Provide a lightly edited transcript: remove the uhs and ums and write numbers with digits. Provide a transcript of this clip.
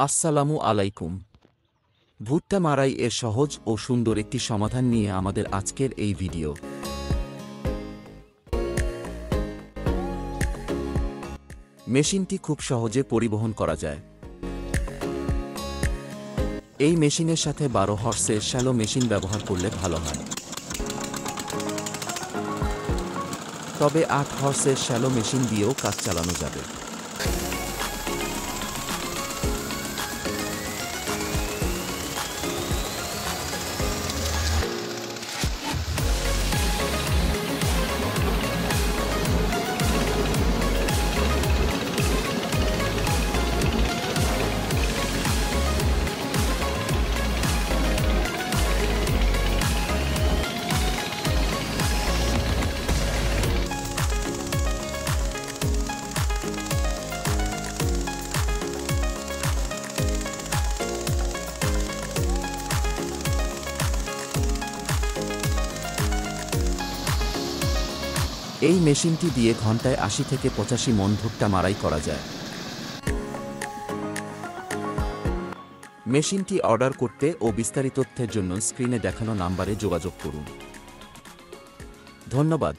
আসসালামু আলাইকুম। ভুট্টা মাড়াই এর সহজ ও সুন্দর একটি সমাধান নিয়ে আমাদের আজকের এই ভিডিও। মেশিনটি খুব সহজে পরিবহন করা যায়। এই মেশিনের সাথে 12 হর্সের শ্যালো মেশিন ব্যবহার করলে ভালো হয়, তবে 8 হর্সের শ্যালো মেশিন দিয়েও কাজ চালানো যাবে। এই মেশিনটি দিয়ে ঘন্টায় 80 থেকে 85 মণ ভুট্টা মাড়াই করা যায়। মেশিনটি অর্ডার করতে ও বিস্তারিত তথ্যের জন্য স্ক্রিনে দেখানো নম্বরে যোগাযোগ করুন। ধন্যবাদ।